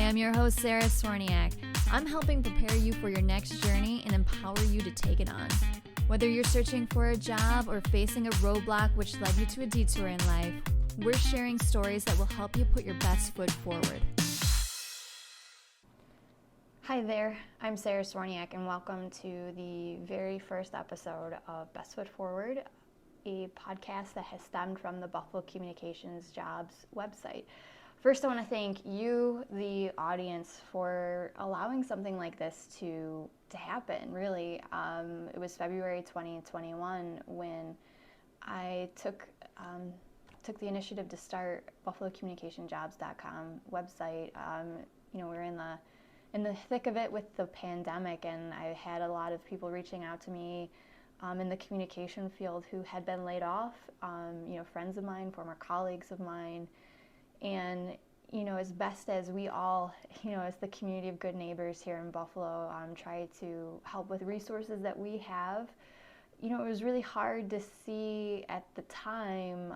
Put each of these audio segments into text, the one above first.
am your host, Sarah Sworniak. I'm helping prepare you for your next journey and empower you to take it on. Whether you're searching for a job or facing a roadblock which led you to a detour in life, we're sharing stories that will help you put your best foot forward. Hi there, I'm Sarah Sworniak, and welcome to the very first episode of Best Foot Forward, a podcast that has stemmed from the Buffalo Communications Jobs website. First, I want to thank you, the audience, for allowing something like this to happen, really. It was February 2021 when I took the initiative to start BuffaloCommunicationJobs.com website. We were in the thick of it with the pandemic, and I had a lot of people reaching out to me in the communication field who had been laid off, friends of mine, former colleagues of mine. And, as best as we all, as the community of good neighbors here in Buffalo, try to help with resources that we have, it was really hard to see at the time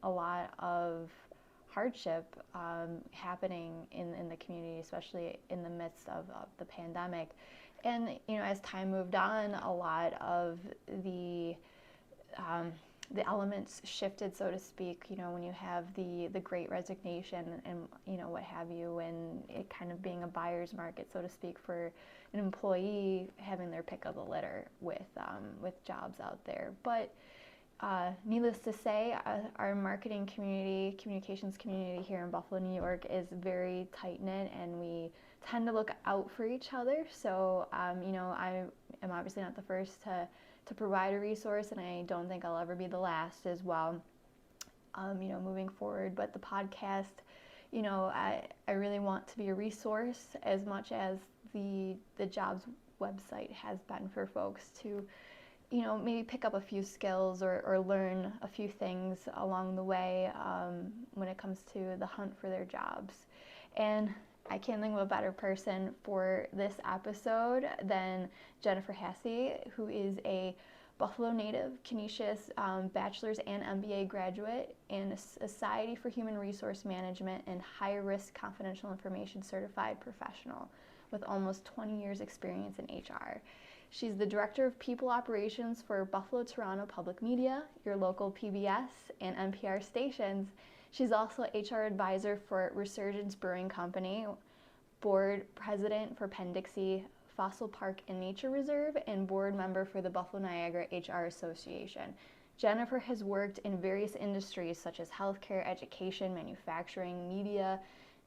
a lot of hardship happening in the community, especially in the midst of the pandemic. And, as time moved on, a lot of the elements shifted, so to speak, when you have the Great Resignation and what have you, and it kind of being a buyer's market, so to speak, for an employee having their pick of the litter with jobs out there. But needless to say, our marketing community, communications community here in Buffalo, New York is very tight-knit, and we tend to look out for each other. So, I am obviously not the first to provide a resource, and I don't think I'll ever be the last as well, moving forward. But the podcast, I really want to be a resource as much as the jobs website has been for folks to, maybe pick up a few skills or learn a few things along the way when it comes to the hunt for their jobs. And I can't think of a better person for this episode than Jennifer Hasse, who is a Buffalo native, Canisius bachelor's and MBA graduate, and a Society for Human Resource Management and High-Risk Confidential Information certified professional with almost 20 years experience in HR. She's the Director of People Operations for Buffalo Toronto Public Media, your local PBS and NPR stations. She's also HR advisor for Resurgence Brewing Company, board president for Penn, Dixie, Fossil Park and Nature Reserve, and board member for the Buffalo Niagara HR Association. Jennifer has worked in various industries such as healthcare, education, manufacturing, media,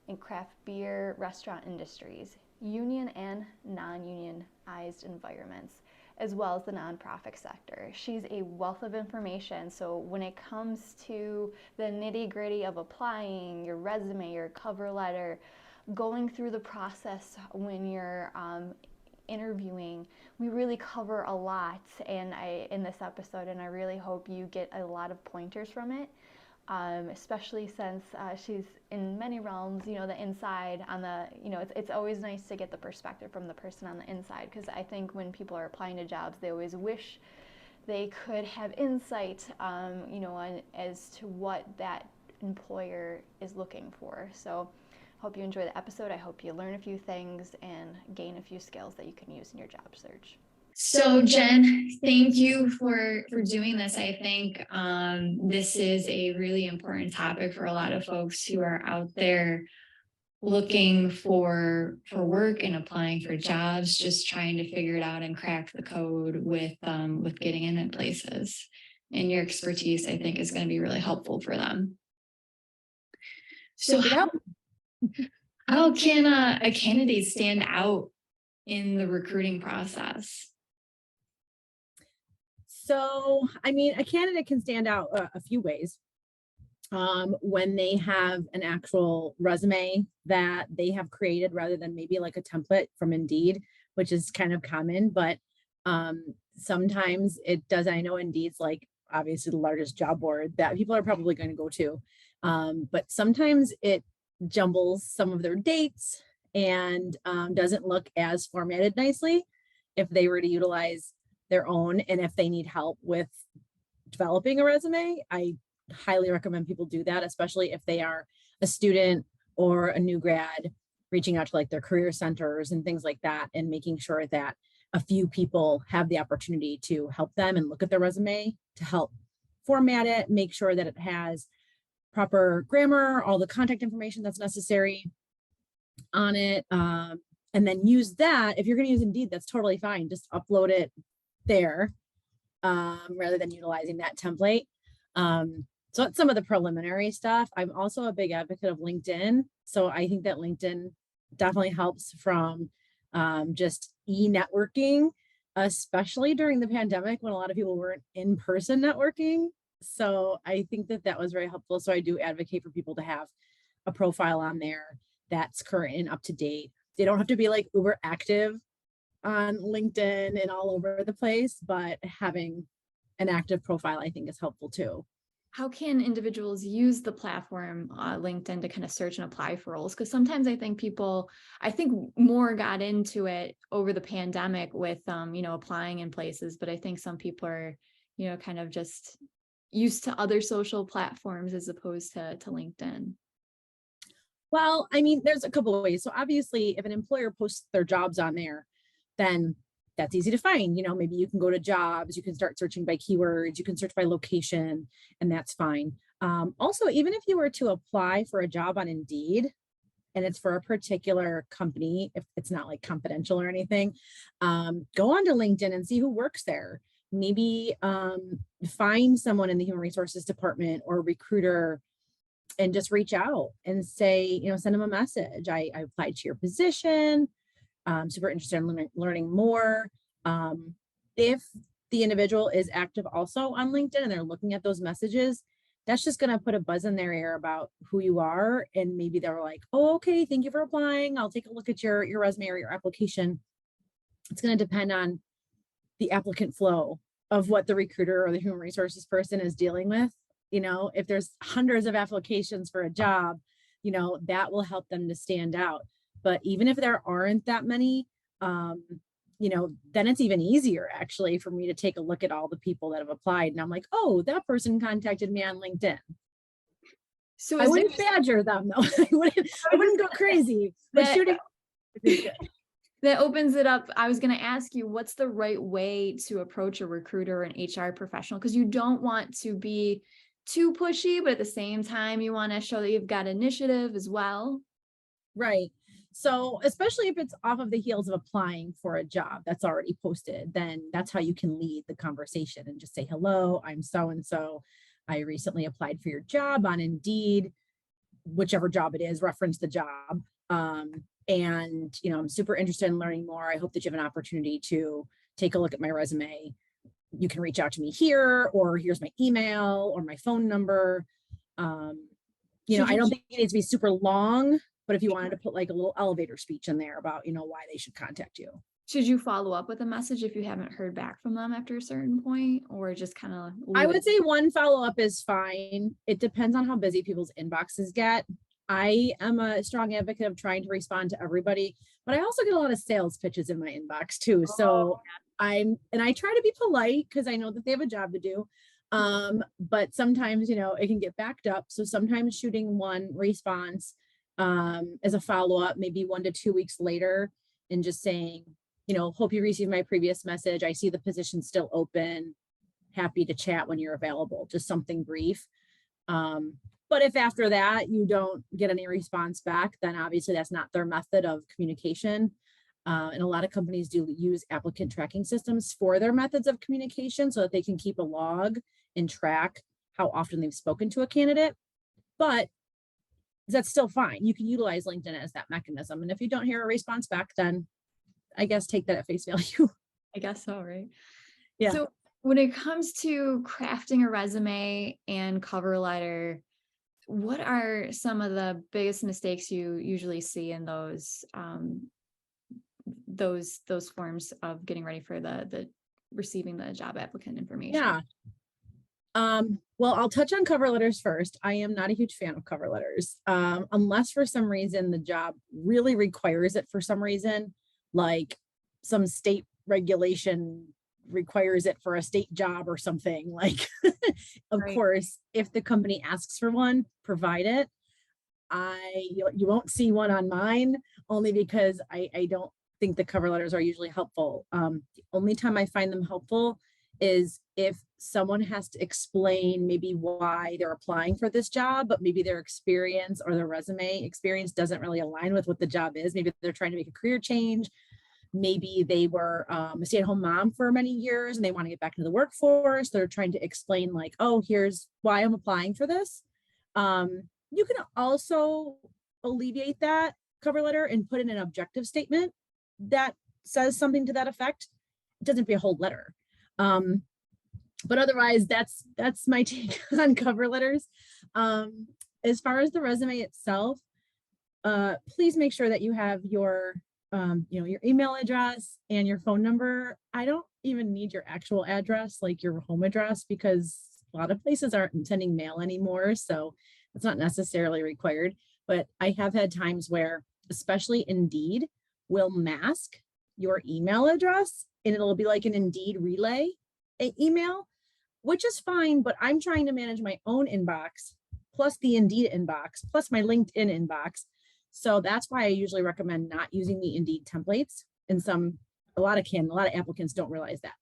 and craft beer, restaurant industries, union and non-unionized environments, as well as the nonprofit sector. She's a wealth of information, so when it comes to the nitty-gritty of applying your resume, your cover letter, going through the process when you're interviewing, we really cover a lot in this episode, and I really hope you get a lot of pointers from it, especially since she's in many realms, the inside on the, it's always nice to get the perspective from the person on the inside, because I think when people are applying to jobs, they always wish they could have insight, on as to what that employer is looking for. So hope you enjoy the episode. I hope you learn a few things and gain a few skills that you can use in your job search. So Jen, thank you for doing this. I think this is a really important topic for a lot of folks who are out there looking for work and applying for jobs, just trying to figure it out and crack the code with getting in places. And your expertise, I think, is going to be really helpful for them. So how can a candidate stand out in the recruiting process? So, a candidate can stand out a few ways. When they have an actual resume that they have created rather than maybe like a template from Indeed, which is kind of common, but sometimes it does. I know Indeed's like obviously the largest job board that people are probably going to go to, but sometimes it jumbles some of their dates and doesn't look as formatted nicely if they were to utilize their own. And if they need help with developing a resume, I highly recommend people do that, especially if they are a student or a new grad reaching out to like their career centers and things like that, and making sure that a few people have the opportunity to help them and look at their resume to help format it, make sure that it has proper grammar, all the contact information that's necessary on it. And then use that. If you're going to use Indeed, that's totally fine. Just upload it there rather than utilizing that template. So that's some of the preliminary stuff. I'm also a big advocate of LinkedIn. So I think that LinkedIn definitely helps from just e-networking, especially during the pandemic when a lot of people weren't in-person networking. So I think that that was very helpful. So I do advocate for people to have a profile on there that's current and up to date. They don't have to be like uber active on LinkedIn and all over the place, but having an active profile, I think, is helpful too. How can individuals use the platform, LinkedIn, to kind of search and apply for roles? Because sometimes I think more got into it over the pandemic with, applying in places, but I think some people are, kind of just used to other social platforms as opposed to LinkedIn. Well, I mean, there's a couple of ways. So obviously, if an employer posts their jobs on there, then that's easy to find. Maybe you can go to jobs, you can start searching by keywords, you can search by location, and that's fine. Also, even if you were to apply for a job on Indeed, and it's for a particular company, if it's not like confidential or anything, go onto LinkedIn and see who works there. Maybe find someone in the human resources department or recruiter and just reach out and say, send them a message. I applied to your position. I'm super interested in learning more. If the individual is active also on LinkedIn and they're looking at those messages, that's just going to put a buzz in their ear about who you are. And maybe they're like, oh, okay, thank you for applying. I'll take a look at your resume or your application. It's going to depend on the applicant flow of what the recruiter or the human resources person is dealing with. If there's hundreds of applications for a job, that will help them to stand out. But even if there aren't that many, then it's even easier actually for me to take a look at all the people that have applied. And I'm like, oh, that person contacted me on LinkedIn. So I wouldn't badger them though. I wouldn't go crazy, but shooting. That opens it up. I was going to ask you, what's the right way to approach a recruiter or an HR professional? Because you don't want to be too pushy, but at the same time, you want to show that you've got initiative as well. Right. So especially if it's off of the heels of applying for a job that's already posted, then that's how you can lead the conversation and just say, hello, I'm so-and-so. I recently applied for your job on Indeed, whichever job it is, reference the job. And, I'm super interested in learning more. I hope that you have an opportunity to take a look at my resume. You can reach out to me here, or here's my email or my phone number. I don't think it needs to be super long, but if you wanted to put like a little elevator speech in there about, why they should contact you. Should you follow up with a message if you haven't heard back from them after a certain point, or just kind of? I would say one follow-up is fine. It depends on how busy people's inboxes get. I am a strong advocate of trying to respond to everybody, but I also get a lot of sales pitches in my inbox too. So I try to be polite because I know that they have a job to do. But sometimes, it can get backed up. So sometimes shooting one response as a follow-up, maybe 1 to 2 weeks later, and just saying, hope you received my previous message. I see the position still open. Happy to chat when you're available. Just something brief. But if after that you don't get any response back, then obviously that's not their method of communication. And a lot of companies do use applicant tracking systems for their methods of communication so that they can keep a log and track how often they've spoken to a candidate. But that's still fine. You can utilize LinkedIn as that mechanism. And if you don't hear a response back, then I guess take that at face value. I guess so, right? Yeah. So when it comes to crafting a resume and cover letter, what are some of the biggest mistakes you usually see in those forms of getting ready for the receiving the job applicant information? Yeah. Well, I'll touch on cover letters first. I am not a huge fan of cover letters, unless for some reason the job really requires it for some reason, like some state regulation requires it for a state job or something. Like, of course, if the company asks for one, provide it. You won't see one on mine only because I don't think the cover letters are usually helpful. The only time I find them helpful is if someone has to explain maybe why they're applying for this job, but maybe their experience or their resume experience doesn't really align with what the job is. Maybe they're trying to make a career change. Maybe they were a stay-at-home mom for many years and they want to get back into the workforce. They're trying to explain like, oh, here's why I'm applying for this. You can also alleviate that cover letter and put in an objective statement that says something to that effect. It doesn't be a whole letter. But otherwise, that's my take on cover letters. As far as the resume itself, please make sure that you have your your email address and your phone number. I don't even need your actual address, like your home address, because a lot of places aren't sending mail anymore. So it's not necessarily required. But I have had times where, especially Indeed, will mask your email address and it'll be like an Indeed relay email, which is fine, but I'm trying to manage my own inbox, plus the Indeed inbox, plus my LinkedIn inbox. So that's why I usually recommend not using the Indeed templates. And a lot of applicants don't realize that.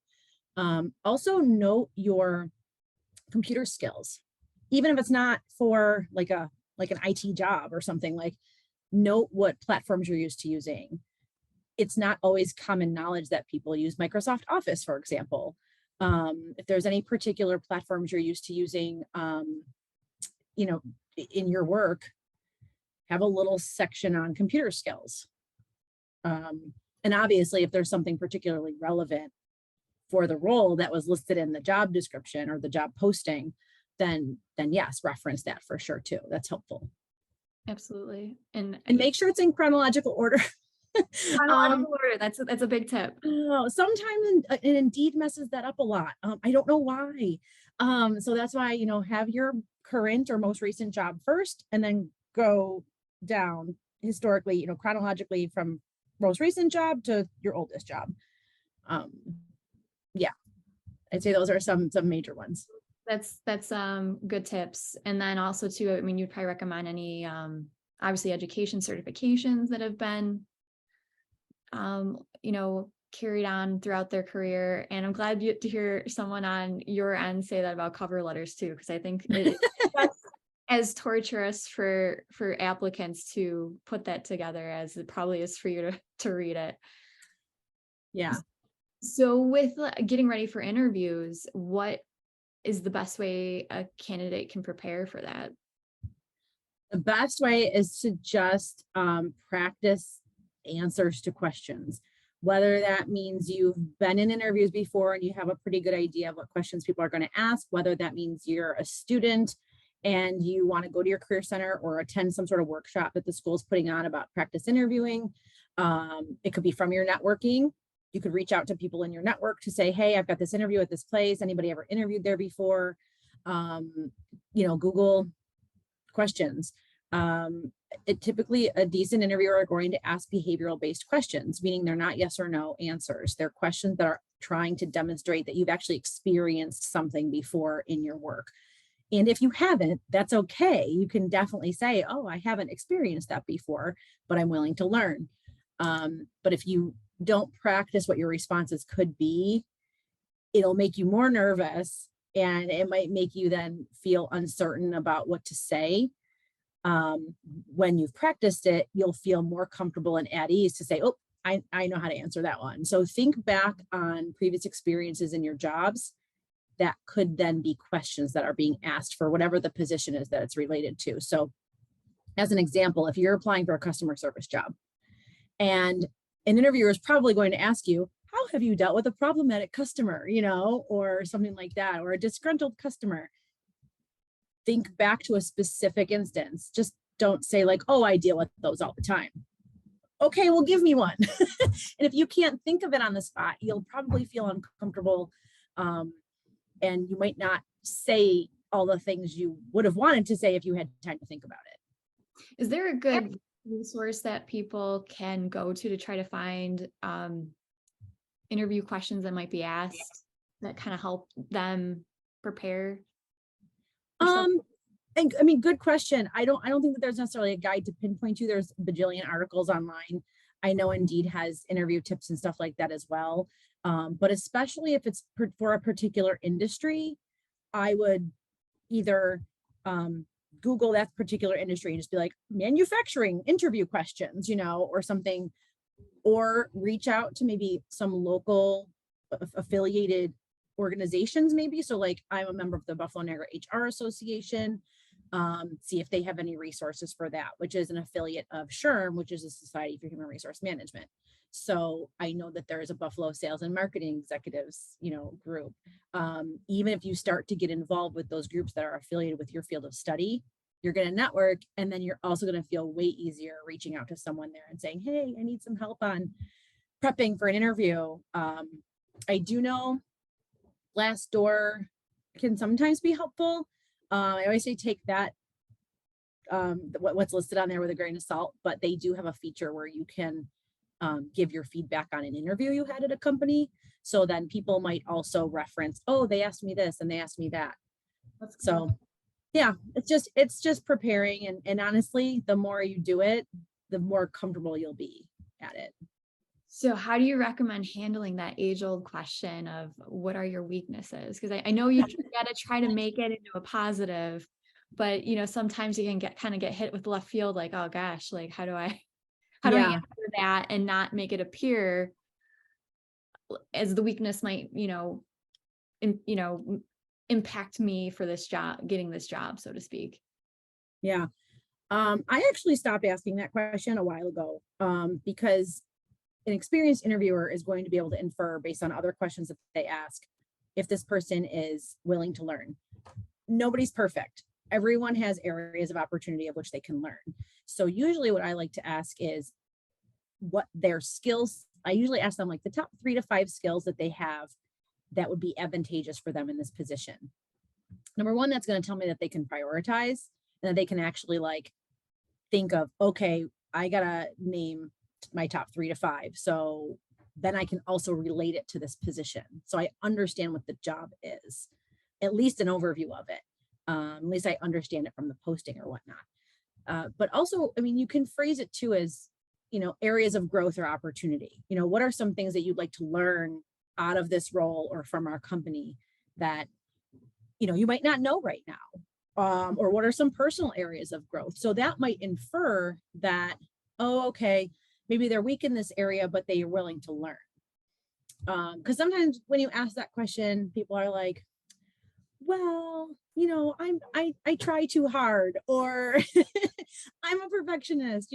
Also note your computer skills, even if it's not for like an IT job or something. Like, note what platforms you're used to using. It's not always common knowledge that people use Microsoft Office, for example. If there's any particular platforms you're used to using, in your work, have a little section on computer skills. And obviously, if there's something particularly relevant for the role that was listed in the job description or the job posting, then yes, reference that for sure too. That's helpful. Absolutely. And make sure it's in chronological order. Chronological order, that's a big tip. Sometimes Indeed messes that up a lot. I don't know why. So that's why, have your current or most recent job first, and then go down historically, chronologically from most recent job to your oldest job. Yeah, I'd say those are some major ones. That's good tips. And then also too, I mean, you'd probably recommend any obviously education certifications that have been carried on throughout their career. And I'm glad to hear someone on your end say that about cover letters too, because I think that's as torturous for applicants to put that together as it probably is for you to read it. Yeah. So with getting ready for interviews, what is the best way a candidate can prepare for that? The best way is to just practice answers to questions, whether that means you've been in interviews before and you have a pretty good idea of what questions people are going to ask, whether that means you're a student and you want to go to your career center or attend some sort of workshop that the school's putting on about practice interviewing. It could be from your networking. You could reach out to people in your network to say, hey, I've got this interview at this place. Anybody ever interviewed there before? Google questions. Typically a decent interviewer are going to ask behavioral based questions, meaning they're not yes or no answers. They're questions that are trying to demonstrate that you've actually experienced something before in your work. And if you haven't, that's okay. You can definitely say, oh, I haven't experienced that before, but I'm willing to learn. But if you don't practice what your responses could be, it'll make you more nervous and it might make you then feel uncertain about what to say. When you've practiced it, you'll feel more comfortable and at ease to say, oh, I know how to answer that one. So think back on previous experiences in your jobs that could then be questions that are being asked for whatever the position is that it's related to. So as an example, if you're applying for a customer service job and an interviewer is probably going to ask you, how have you dealt with a problematic customer, or something like that, or a disgruntled customer? Think back to a specific instance. Just don't say like, oh, I deal with those all the time. Okay, well, give me one. And if you can't think of it on the spot, you'll probably feel uncomfortable. And you might not say all the things you would have wanted to say if you had time to think about it. Is there a good resource that people can go to try to find interview questions that might be asked that kind of help them prepare? And I mean, good question. I don't think that there's necessarily a guide to pinpoint to. There's a bajillion articles online. I know Indeed has interview tips and stuff like that as well. But especially if it's for a particular industry, I would either Google that particular industry and just be like manufacturing interview questions, or something, or reach out to maybe some local affiliated organizations maybe. So like I'm a member of the Buffalo Niagara HR Association. See if they have any resources for that, which is an affiliate of SHRM, which is a Society for Human Resource Management. So I know that there is a Buffalo Sales and Marketing Executives, group. Even if you start to get involved with those groups that are affiliated with your field of study, you're going to network, and then you're also going to feel way easier reaching out to someone there and saying, hey, I need some help on prepping for an interview. I do know Glassdoor can sometimes be helpful. I always say take that, what's listed on there with a grain of salt, but they do have a feature where you can give your feedback on an interview you had at a company. So then people might also reference, oh, they asked me this and they asked me that. That's cool. So yeah, it's just preparing. And honestly, the more you do it, the more comfortable you'll be at it. So how do you recommend handling that age-old question of what are your weaknesses? Because I know you got to try to make it into a positive, but sometimes you can get hit with left field, like, oh gosh, like how do I answer that and not make it appear as the weakness might, impact me for this job, getting this job, so to speak. Yeah. I actually stopped asking that question a while ago, because an experienced interviewer is going to be able to infer based on other questions that they ask if this person is willing to learn. Nobody's perfect. Everyone has areas of opportunity of which they can learn. So usually what I like to ask is what their skills, I usually ask them like the top 3 to 5 skills that they have that would be advantageous for them in this position. Number one, that's going to tell me that they can prioritize and that they can actually like think of, okay, I gotta name my top 3 to 5. So then I can also relate it to this position. So I understand what the job is, at least an overview of it. At least I understand it from the posting or whatnot. But also, I mean, you can phrase it too as, areas of growth or opportunity. What are some things that you'd like to learn out of this role or from our company that, you might not know right now? Or what are some personal areas of growth? So that might infer that, oh, okay, maybe they're weak in this area, but they are willing to learn. Because sometimes when you ask that question, people are like, well, I try too hard, or I'm a perfectionist,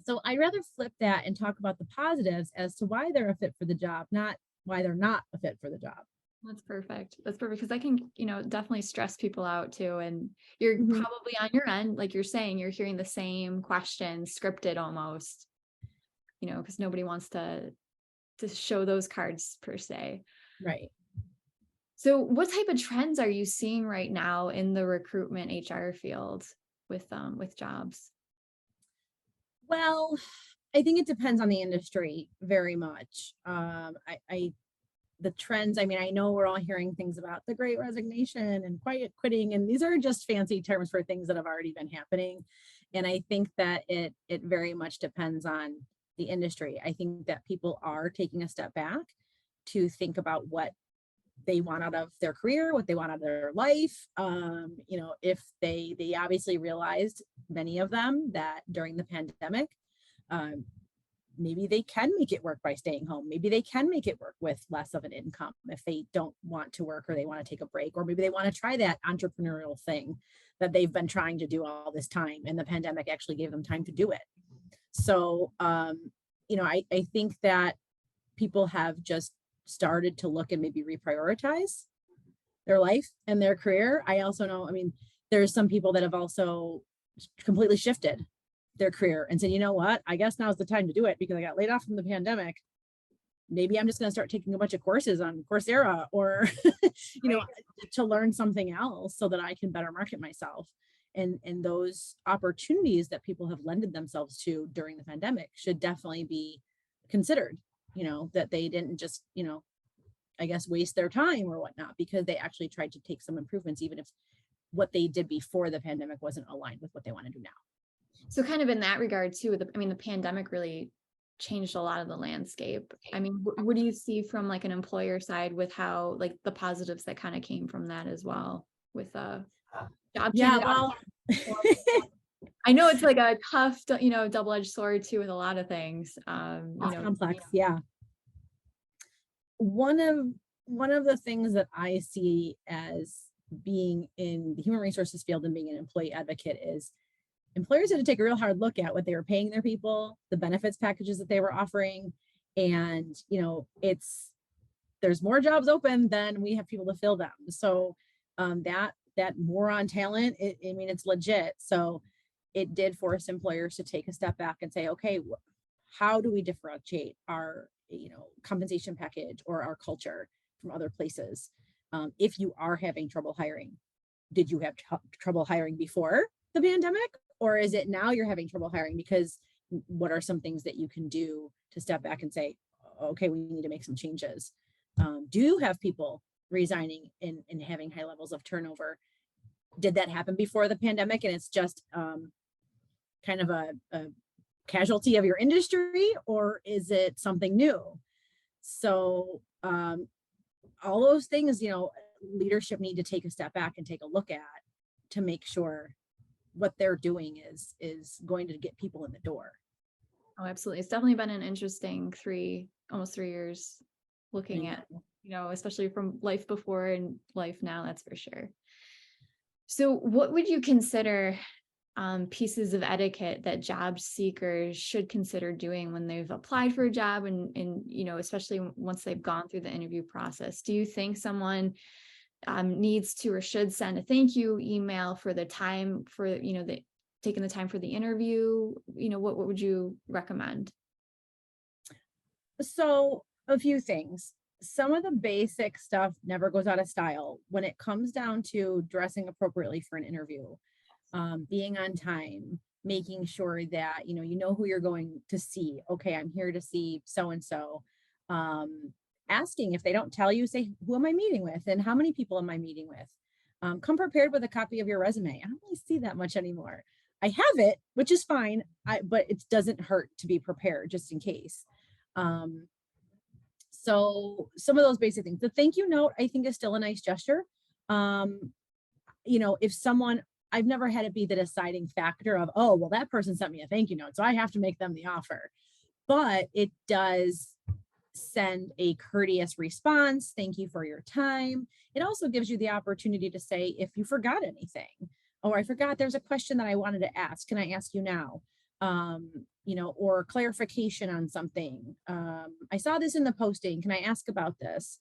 So I'd rather flip that and talk about the positives as to why they're a fit for the job, not why they're not a fit for the job. That's perfect. Because I can, definitely stress people out too. And you're probably on your end, like you're saying, you're hearing the same questions scripted almost, because nobody wants to show those cards per se. Right. So what type of trends are you seeing right now in the recruitment HR field with jobs? Well, I think it depends on the industry very much. The trends, I mean, I know we're all hearing things about the Great Resignation and quiet quitting, and these are just fancy terms for things that have already been happening. And I think that it very much depends on the industry. I think that people are taking a step back to think about what they want out of their career, what they want out of their life. If they obviously realized, many of them, that during the pandemic, maybe they can make it work by staying home. Maybe they can make it work with less of an income if they don't want to work or they want to take a break, or maybe they want to try that entrepreneurial thing that they've been trying to do all this time, and the pandemic actually gave them time to do it. So, I think that people have just started to look and maybe reprioritize their life and their career. I also know, there's some people that have also completely shifted their career and said, you know what, I guess now's the time to do it because I got laid off from the pandemic. Maybe I'm just going to start taking a bunch of courses on Coursera or, to learn something else so that I can better market myself. And those opportunities that people have lended themselves to during the pandemic should definitely be considered, that they didn't just, I guess, waste their time or whatnot, because they actually tried to take some improvements, even if what they did before the pandemic wasn't aligned with what they want to do now. So kind of in that regard too, the pandemic really changed a lot of the landscape. I mean, what do you see from like an employer side with how like the positives that kind of came from that as well with job Yeah, change? well, I know it's like a tough, double-edged sword too with a lot of things. Complex. Yeah. One of the things that I see as being in the human resources field and being an employee advocate is employers had to take a real hard look at what they were paying their people, the benefits packages that they were offering. And, there's more jobs open than we have people to fill them. So that war on talent, it's legit. So it did force employers to take a step back and say, okay, how do we differentiate our, compensation package or our culture from other places? If you are having trouble hiring, did you have trouble hiring before the pandemic? Or is it now you're having trouble hiring? Because what are some things that you can do to step back and say, okay, we need to make some changes? Do you have people resigning and having high levels of turnover? Did that happen before the pandemic? And it's just kind of a casualty of your industry, or is it something new? So all those things, leadership need to take a step back and take a look at to make sure what they're doing is going to get people in the door. Oh, absolutely. It's definitely been an interesting almost 3 years looking at, especially from life before and life now, that's for sure. So what would you consider pieces of etiquette that job seekers should consider doing when they've applied for a job and especially once they've gone through the interview process? Do you think someone needs to or should send a thank you email for the time for, taking the time for the interview? What would you recommend? So a few things. Some of the basic stuff never goes out of style when it comes down to dressing appropriately for an interview, being on time, making sure that, you know who you're going to see. Okay, I'm here to see so-and-so. Asking if they don't tell you, say, who am I meeting with and how many people am I meeting with? Come prepared with a copy of your resume. I don't really see that much anymore. I have it, which is fine, but it doesn't hurt to be prepared just in case. So some of those basic things. The thank you note, I think, is still a nice gesture. If someone, I've never had it be the deciding factor of, oh, well, that person sent me a thank you note, so I have to make them the offer. But it does send a courteous response. Thank you for your time. It also gives you the opportunity to say, if you forgot anything, or I forgot there's a question that I wanted to ask, can I ask you now? Or clarification on something. I saw this in the posting. Can I ask about this?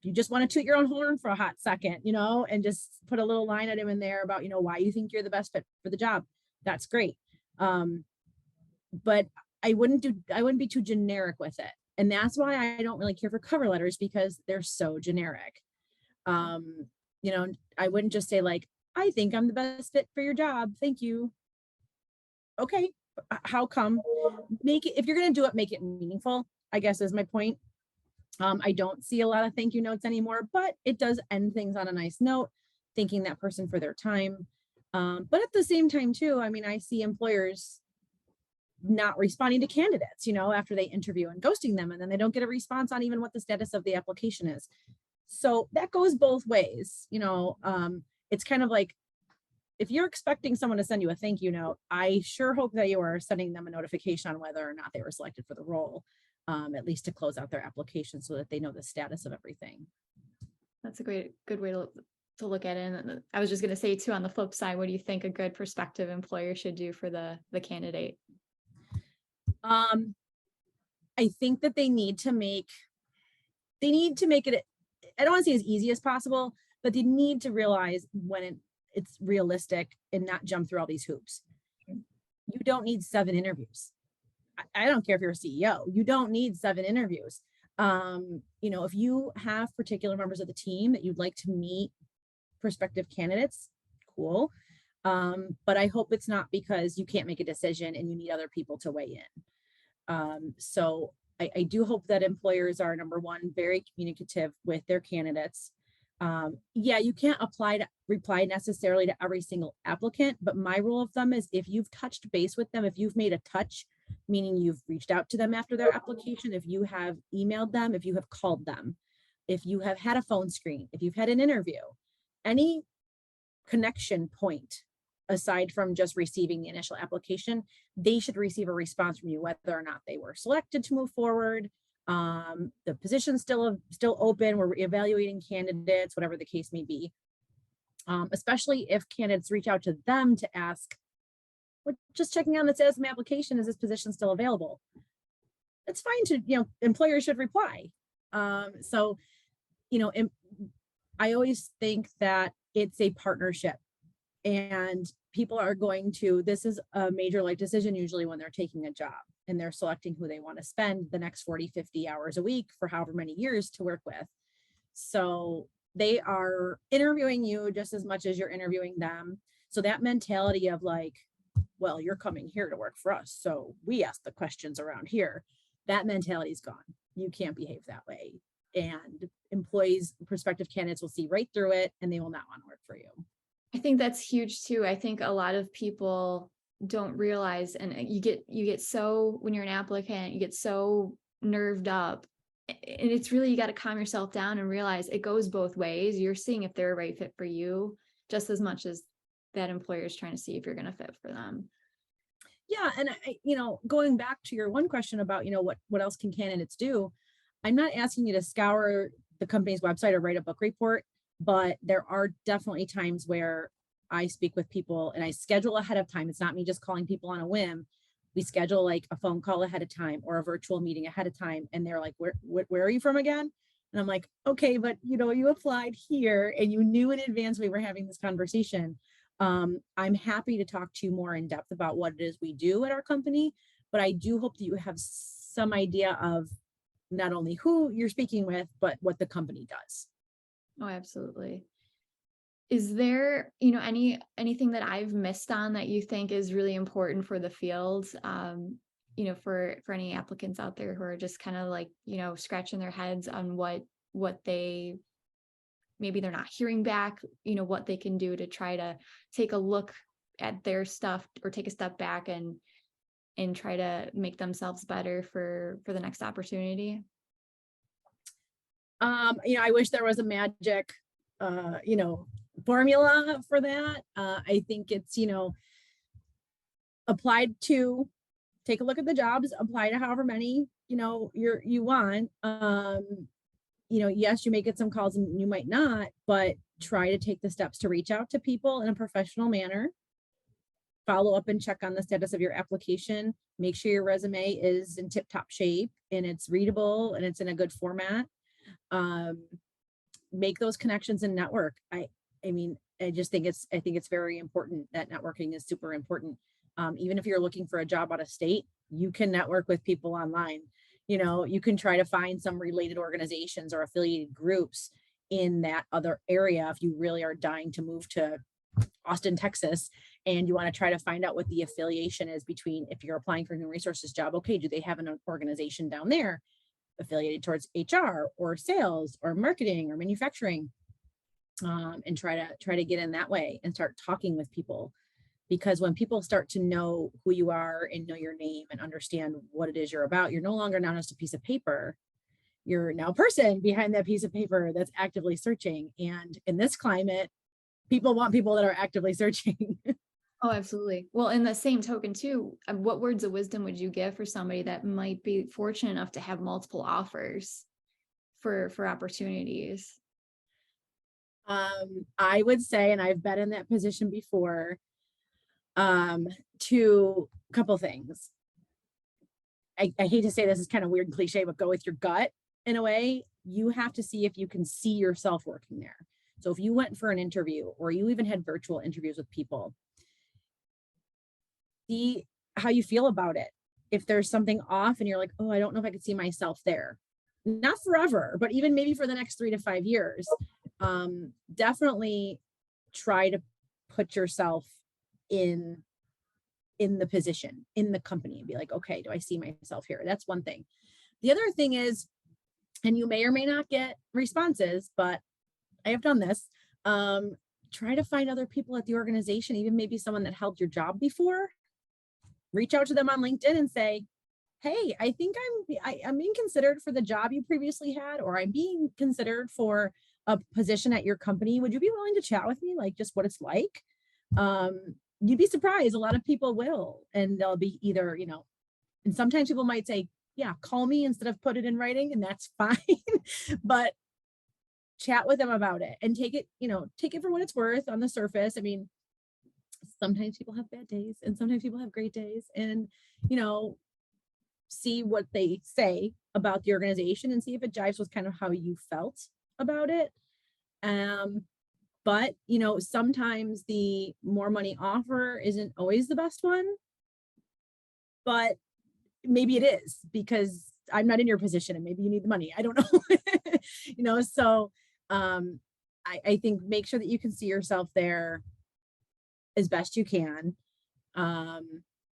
You just want to toot your own horn for a hot second, and just put a little line item in there about, why you think you're the best fit for the job. That's great. But I wouldn't be too generic with it. And that's why I don't really care for cover letters, because they're so generic. I wouldn't just say like, I think I'm the best fit for your job. Thank you. Okay. How come? Make it, if you're going to do it, make it meaningful, I guess is my point. I don't see a lot of thank you notes anymore, but it does end things on a nice note, thanking that person for their time. But at the same time too, I see employers not responding to candidates, after they interview, and ghosting them, and then they don't get a response on even what the status of the application is. So that goes both ways. It's kind of like, if you're expecting someone to send you a thank you note, I sure hope that you are sending them a notification on whether or not they were selected for the role, at least to close out their application so that they know the status of everything. That's a good way to look at it. And I was just going to say too, on the flip side, what do you think a good prospective employer should do for the candidate? I think that they need to make it, I don't want to say as easy as possible, but they need to realize when it's realistic and not jump through all these hoops. You don't need 7 interviews. I don't care if you're a CEO, you don't need 7 interviews. If you have particular members of the team that you'd like to meet prospective candidates, cool. But I hope it's not because you can't make a decision and you need other people to weigh in. So I do hope that employers are, number one, very communicative with their candidates. Yeah, you can't reply necessarily to every single applicant, but my rule of thumb is if you've touched base with them, if you've made a touch, meaning you've reached out to them after their application, if you have emailed them, if you have called them, if you have had a phone screen, if you've had an interview, any connection point aside from just receiving the initial application, they should receive a response from you, whether or not they were selected to move forward. The position's still open. We're evaluating candidates, whatever the case may be. Especially if candidates reach out to them to ask, well, just checking on the status of my application, is this position still available? It's fine to, employers should reply. So, I always think that it's a partnership, and people are this is a major life decision usually when they're taking a job and they're selecting who they want to spend the next 40, 50 hours a week for however many years to work with. So they are interviewing you just as much as you're interviewing them. So that mentality of like, well, you're coming here to work for us, so we ask the questions around here, that mentality is gone. You can't behave that way. And employees, prospective candidates will see right through it, and they will not want to work for you. I think that's huge too. I think a lot of people don't realize, and you get so, when you're an applicant, you get so nerved up, and it's really, you got to calm yourself down and realize it goes both ways. You're seeing if they're a right fit for you just as much as that employer is trying to see if you're going to fit for them. Yeah. And going back to your one question about, what else can candidates do? I'm not asking you to scour the company's website or write a book report, but there are definitely times where I speak with people and I schedule ahead of time. It's not me just calling people on a whim. We schedule like a phone call ahead of time or a virtual meeting ahead of time. And they're like, where are you from again? And I'm like, okay, but you applied here and you knew in advance we were having this conversation. I'm happy to talk to you more in depth about what it is we do at our company, but I do hope that you have some idea of not only who you're speaking with, but what the company does. Oh, absolutely. Is there, anything that I've missed on that you think is really important for the field? For any applicants out there who are just kind of like, scratching their heads on what they, maybe they're not hearing back, what they can do to try to take a look at their stuff or take a step back and try to make themselves better for the next opportunity? I wish there was a magic, formula for that. I think it's, applied to take a look at the jobs, apply to however many, you want. Yes, you may get some calls and you might not, but try to take the steps to reach out to people in a professional manner. Follow up and check on the status of your application. Make sure your resume is in tip-top shape and it's readable and it's in a good format. Make those connections and network. I just think it's very important that networking is super important. Even if you're looking for a job out of state, you can network with people online. You can try to find some related organizations or affiliated groups in that other area if you really are dying to move to Austin, Texas, and you want to try to find out what the affiliation is between, if you're applying for a human resources job, okay, do they have an organization down there affiliated towards HR or sales or marketing or manufacturing, and try to get in that way and start talking with people. Because when people start to know who you are and know your name and understand what it is you're about, you're no longer now just a piece of paper. You're now a person behind that piece of paper that's actively searching. And in this climate, people want people that are actively searching. Oh, absolutely. Well, in the same token too, what words of wisdom would you give for somebody that might be fortunate enough to have multiple offers for opportunities? I would say, and I've been in that position before, to a couple things. I hate to say this is kind of weird and cliche, but go with your gut in a way. You have to see if you can see yourself working there. So if you went for an interview or you even had virtual interviews with people, see how you feel about it. If there's something off and you're like, oh, I don't know if I could see myself there, not forever, but even maybe for the next 3 to 5 years, definitely try to put yourself in the position, in the company, and be like, okay, do I see myself here? That's one thing. The other thing is, and you may or may not get responses, but I have done this. Try to find other people at the organization, even maybe someone that held your job before. Reach out to them on LinkedIn and say, hey, I think I'm being considered for the job you previously had, or I'm being considered for a position at your company. Would you be willing to chat with me, like just what it's like? You'd be surprised. A lot of people will, and they'll be either, and sometimes people might say, yeah, call me instead of put it in writing, and that's fine. But chat with them about it and take it for what it's worth on the surface. I mean, sometimes people have bad days and sometimes people have great days, and, see what they say about the organization and see if it jives with kind of how you felt about it. But, sometimes the more money offer isn't always the best one, but maybe it is because I'm not in your position and maybe you need the money. I don't know. So I think make sure that you can see yourself there as best you can.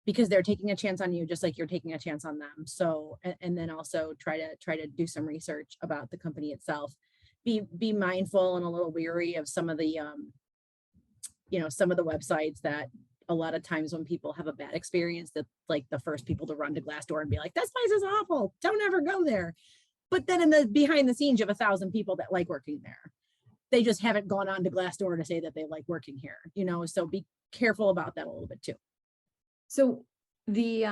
Because they're taking a chance on you, just like you're taking a chance on them. So, and then also try to do some research about the company itself. Be mindful and a little weary of some of the, some of the websites that a lot of times when people have a bad experience, that like the first people to run to Glassdoor and be like, this place is awful, don't ever go there. But then in the behind the scenes, you have 1,000 people that like working there. They just haven't gone on to Glassdoor to say that they like working here, so be careful about that a little bit too. So the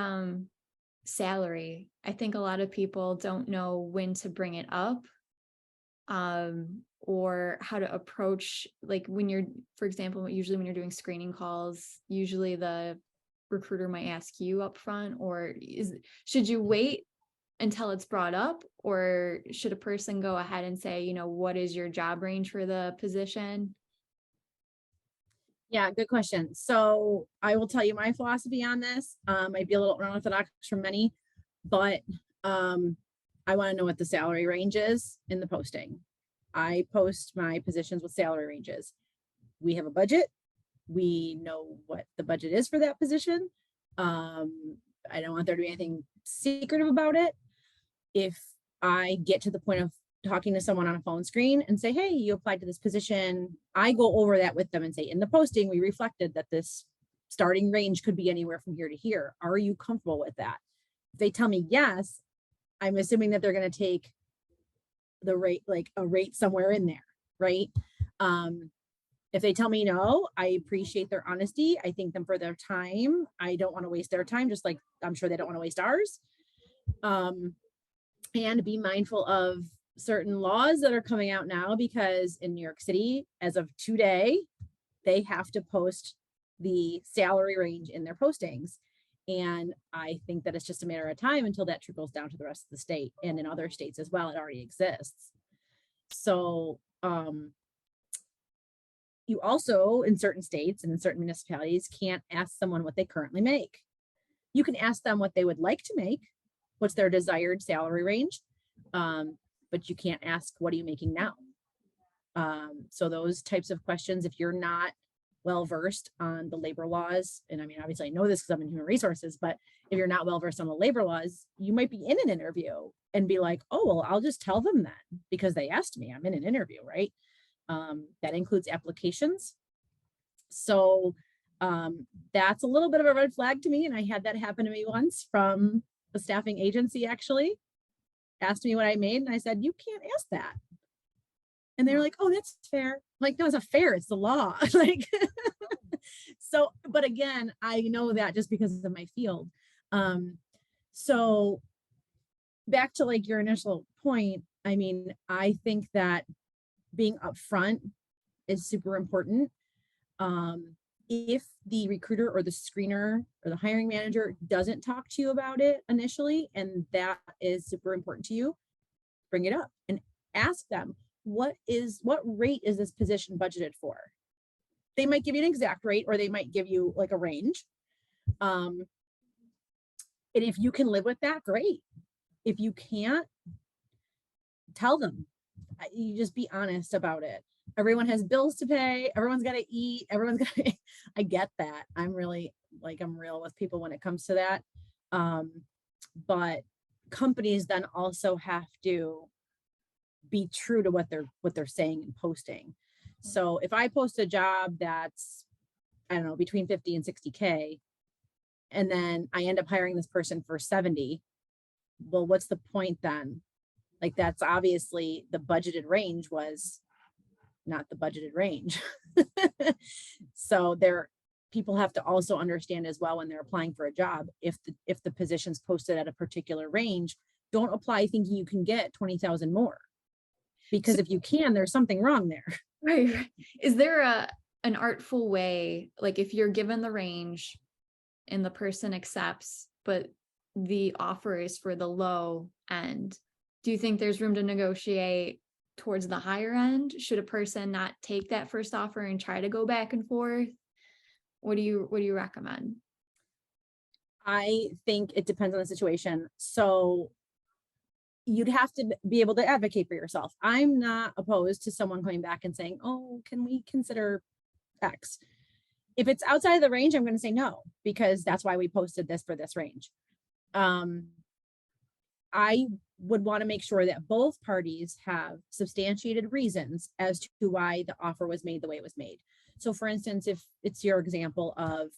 salary, I think a lot of people don't know when to bring it up, or how to approach, like when you're, for example, usually when you're doing screening calls, usually the recruiter might ask you up front, or should you wait until it's brought up, or should a person go ahead and say, what is your job range for the position? Yeah, good question. So I will tell you my philosophy on this. Might be a little unorthodox for many, but I want to know what the salary range is in the posting. I post my positions with salary ranges. We have a budget. We know what the budget is for that position. I don't want there to be anything secretive about it. If I get to the point of talking to someone on a phone screen and say, hey, you applied to this position, I go over that with them and say, in the posting, we reflected that this starting range could be anywhere from here to here. Are you comfortable with that? If they tell me yes, I'm assuming that they're going to take the rate, like a rate somewhere in there, right? If they tell me no, I appreciate their honesty. I thank them for their time. I don't want to waste their time, just like I'm sure they don't want to waste ours. And be mindful of certain laws that are coming out now, because in New York City, as of today, they have to post the salary range in their postings. And I think that it's just a matter of time until that trickles down to the rest of the state, and in other states as well, it already exists. So you also, in certain states and in certain municipalities, can't ask someone what they currently make. You can ask them what they would like to make, what's their desired salary range, but you can't ask, what are you making now? So those types of questions, if you're not well-versed on the labor laws, and I mean, obviously I know this because I'm in human resources, but if you're not well-versed on the labor laws, you might be in an interview and be like, oh, well, I'll just tell them then because they asked me, I'm in an interview, right? That includes applications. So that's a little bit of a red flag to me. And I had that happen to me once from a staffing agency, actually asked me what I made. And I said, you can't ask that. And they're like, oh, that's fair. I'm like, no, it's not fair. It's the law. Like, so, but again, I know that just because of my field. So back to like your initial point, I mean, I think that being upfront is super important. If the recruiter or the screener or the hiring manager doesn't talk to you about it initially, and that is super important to you, bring it up and ask them, what rate is this position budgeted for? They might give you an exact rate, or they might give you like a range. And if you can live with that, great. If you can't, tell them. You just be honest about it. Everyone has bills to pay. Everyone's got to eat. I get that. I'm real with people when it comes to that. But companies then also have to be true to what they're saying and posting. So if I post a job that's, I don't know, between 50 and 60K, and then I end up hiring this person for 70, well, what's the point then? Like, that's obviously the budgeted range was not the budgeted range. So people have to also understand as well, when they're applying for a job, if the position's posted at a particular range, don't apply thinking you can get 20,000 more, because if you can, there's something wrong there. Right. Is there an artful way, like if you're given the range and the person accepts, but the offer is for the low end, do you think there's room to negotiate towards the higher end? Should a person not take that first offer and try to go back and forth? What do you recommend? I think it depends on the situation. So you'd have to be able to advocate for yourself. I'm not opposed to someone coming back and saying, oh, can we consider X? If it's outside of the range, I'm going to say no, because that's why we posted this for this range. I would want to make sure that both parties have substantiated reasons as to why the offer was made the way it was made. So for instance, if it's your example of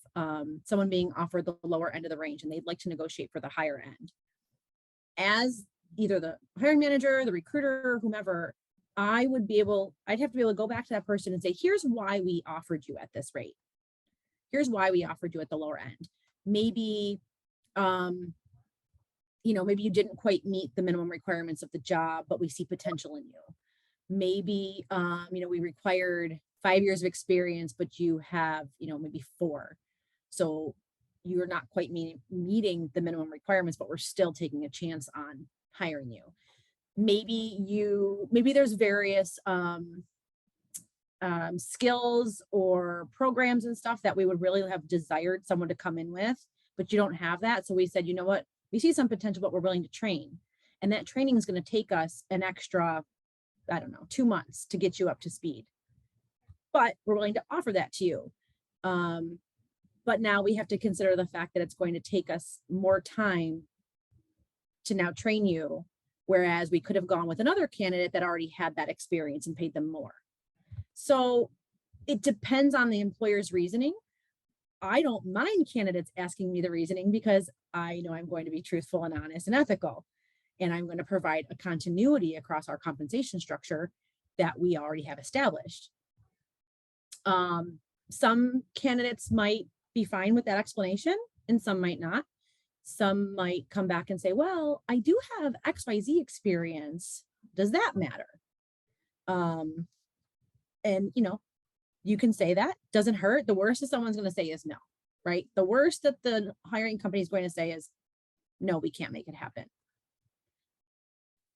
someone being offered the lower end of the range and they'd like to negotiate for the higher end, as either the hiring manager, the recruiter, whomever, I'd have to be able to go back to that person and say, here's why we offered you at this rate. Here's why we offered you at the lower end. Maybe, maybe you didn't quite meet the minimum requirements of the job, but we see potential in you. Maybe, we required 5 years of experience, but you have, maybe 4. So you're not quite meeting the minimum requirements, but we're still taking a chance on hiring you. Maybe there's various skills or programs and stuff that we would really have desired someone to come in with, but you don't have that. So we said, you know what, we see some potential, but we're willing to train. And that training is going to take us an extra, 2 months to get you up to speed. But we're willing to offer that to you. But now we have to consider the fact that it's going to take us more time to now train you, whereas we could have gone with another candidate that already had that experience and paid them more. So it depends on the employer's reasoning. I don't mind candidates asking me the reasoning, because I know I'm going to be truthful and honest and ethical, and I'm going to provide a continuity across our compensation structure that we already have established. Some candidates might be fine with that explanation and some might not. Some might come back and say, well, I do have XYZ experience. Does that matter? And you can say that, doesn't hurt. The worst that someone's going to say is no, right? The worst that the hiring company is going to say is, no, we can't make it happen.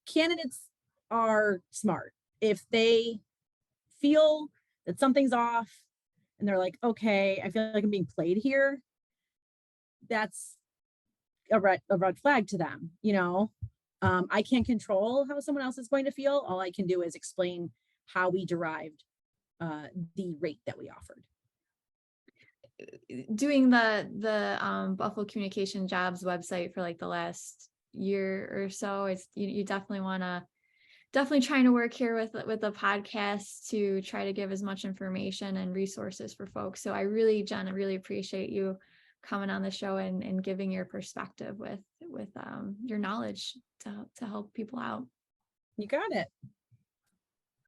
Candidates are smart. If they feel that something's off and they're like, okay, I feel like I'm being played here, that's a red flag to them. I can't control how someone else is going to feel. All I can do is explain how we derived the rate that we offered. Doing the Buffalo Communication Jobs website for like the last year or so, it's you definitely want to trying to work here with the podcast to try to give as much information and resources for folks. So Jen, I really appreciate you coming on the show and giving your perspective with your knowledge to help people out. You got it.